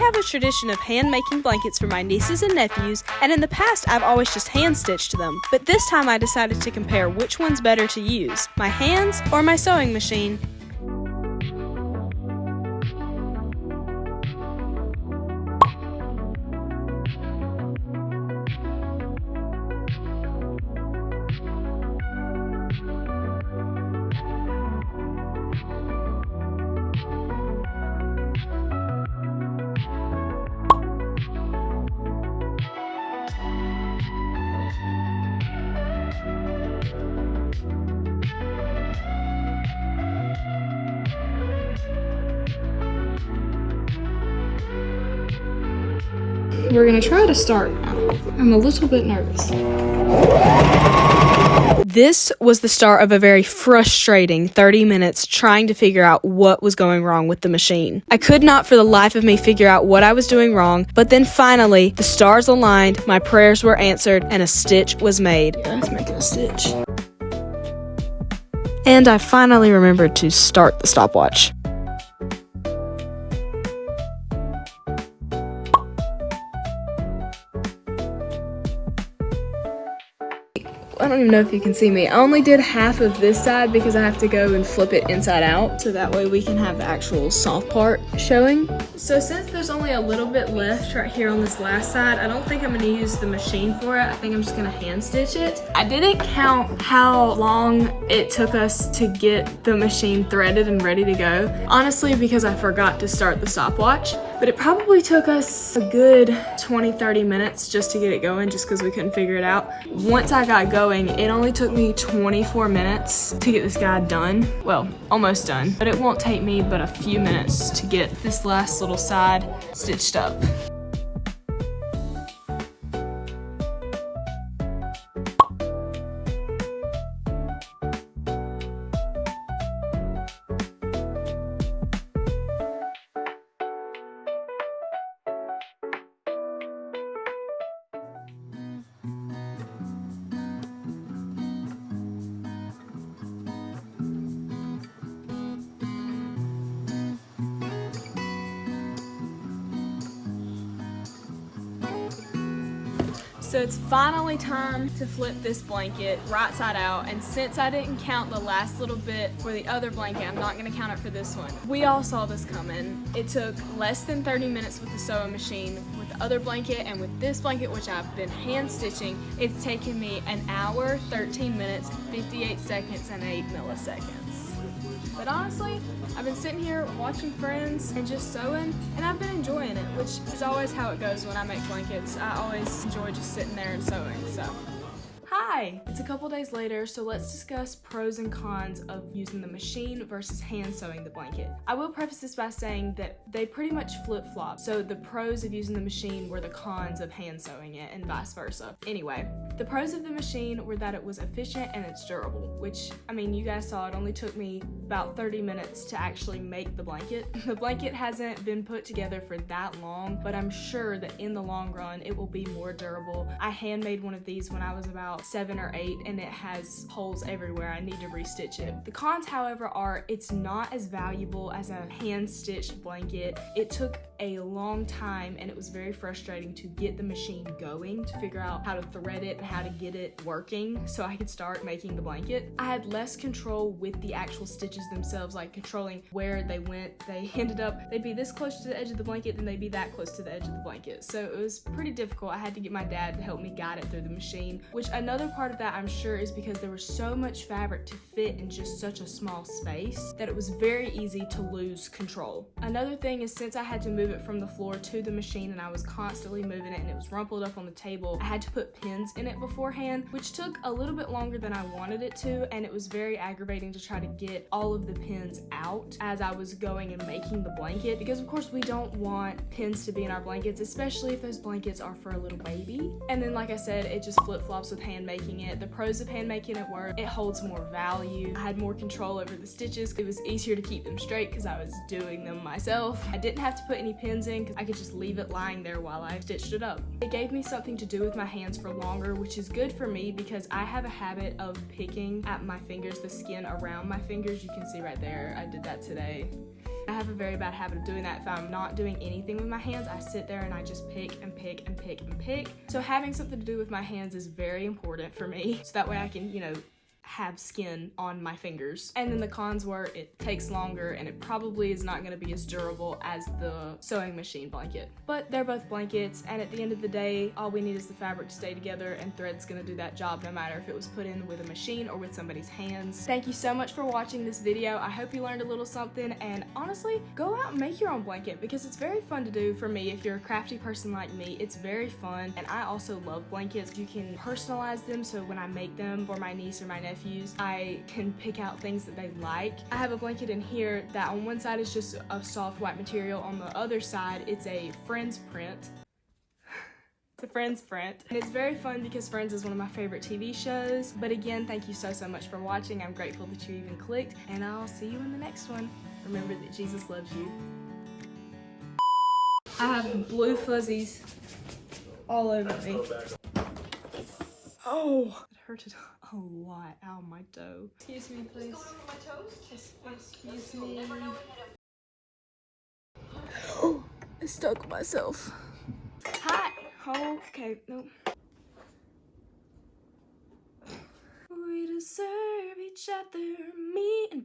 have a tradition of hand making blankets for my nieces and nephews, and in the past I've always just hand stitched them, but this time I decided to compare which one's better to use, my hands or my sewing machine. We're gonna try to start now. I'm a little bit nervous. This was the start of a very frustrating 30 minutes trying to figure out what was going wrong with the machine. I could not for the life of me figure out what I was doing wrong, but then finally, the stars aligned, my prayers were answered, and a stitch was made. Yeah, let's make a stitch. And I finally remembered to start the stopwatch. I don't even know if you can see me. I only did half of this side because I have to go and flip it inside out so that way we can have the actual soft part showing. So since there's only a little bit left right here on this last side, I don't think I'm gonna use the machine for it. I think I'm just gonna hand stitch it. I didn't count how long it took us to get the machine threaded and ready to go. Honestly, because I forgot to start the stopwatch, but it probably took us a good 20-30 minutes just to get it going just because we couldn't figure it out. Once I got going, it only took me 24 minutes to get this guy done. Well, almost done, but it won't take me but a few minutes to get this last little side stitched up. So it's finally time to flip this blanket right side out, and since I didn't count the last little bit for the other blanket, I'm not gonna count it for this one. We all saw this coming. It took less than 30 minutes with the sewing machine, with the other blanket, and with this blanket, which I've been hand stitching, it's taken me an hour, 13 minutes, 58 seconds, and 8 milliseconds. But honestly, I've been sitting here watching friends and just sewing, and I've been enjoying it, which is always how it goes when I make blankets. I always enjoy just sitting there and sewing, so. Hi! It's a couple days later, so let's discuss pros and cons of using the machine versus hand sewing the blanket. I will preface this by saying that they pretty much flip-flop, so the pros of using the machine were the cons of hand sewing it and vice versa. Anyway, the pros of the machine were that it was efficient and it's durable, which, I mean, you guys saw it only took me about 30 minutes to actually make the blanket. The blanket hasn't been put together for that long, but I'm sure that in the long run, it will be more durable. I handmade one of these when I was about 7 or 8 and it has holes everywhere. I need to restitch it. The cons, however, are it's not as valuable as a hand-stitched blanket. It took a long time and it was very frustrating to get the machine going, to figure out how to thread it and how to get it working so I could start making the blanket. I had less control with the actual stitches themselves, like controlling where they went. They ended up, they'd be this close to the edge of the blanket, then they'd be that close to the edge of the blanket. So it was pretty difficult. I had to get my dad to help me guide it through the machine, which another part of that I'm sure is because there was so much fabric to fit in just such a small space that it was very easy to lose control. Another thing is, since I had to move it from the floor to the machine and I was constantly moving it and it was rumpled up on the table, I had to put pins in it beforehand, which took a little bit longer than I wanted it to, and it was very aggravating to try to get all of the pins out as I was going and making the blanket, because of course we don't want pins to be in our blankets, especially if those blankets are for a little baby. And then, like I said, it just flip-flops with hand making it. The pros of hand making it were it holds more value. I had more control over the stitches. It was easier to keep them straight because I was doing them myself. I didn't have to put any pins in because I could just leave it lying there while I stitched it up. It gave me something to do with my hands for longer, which is good for me because I have a habit of picking at my fingers, the skin around my fingers. You can see right there, I did that today. I have a very bad habit of doing that. If I'm not doing anything with my hands, I sit there and I just pick and pick and pick and pick. So having something to do with my hands is very important for me. So that way I can, you know, have skin on my fingers. And then the cons were it takes longer and it probably is not going to be as durable as the sewing machine blanket. But they're both blankets, and at the end of the day, all we need is the fabric to stay together, and thread's going to do that job no matter if it was put in with a machine or with somebody's hands. Thank you so much for watching this video. I hope you learned a little something, and honestly, go out and make your own blanket because it's very fun to do for me. If you're a crafty person like me, it's very fun, and I also love blankets. You can personalize them, so when I make them for my niece or my nephew, I can pick out things that they like. I have a blanket in here that on one side is just a soft white material, on the other side it's a Friends print. It's a Friends print. And it's very fun because Friends is one of my favorite TV shows. But again, thank you so much for watching. I'm grateful that you even clicked, and I'll see you in the next one. Remember that Jesus loves you. I have blue fuzzies all over me. Oh, it hurted a lot. Ow, my toe. Excuse me, please. Excuse me. Oh, I stuck myself. Hi. Oh, okay, nope. We deserve each other, me and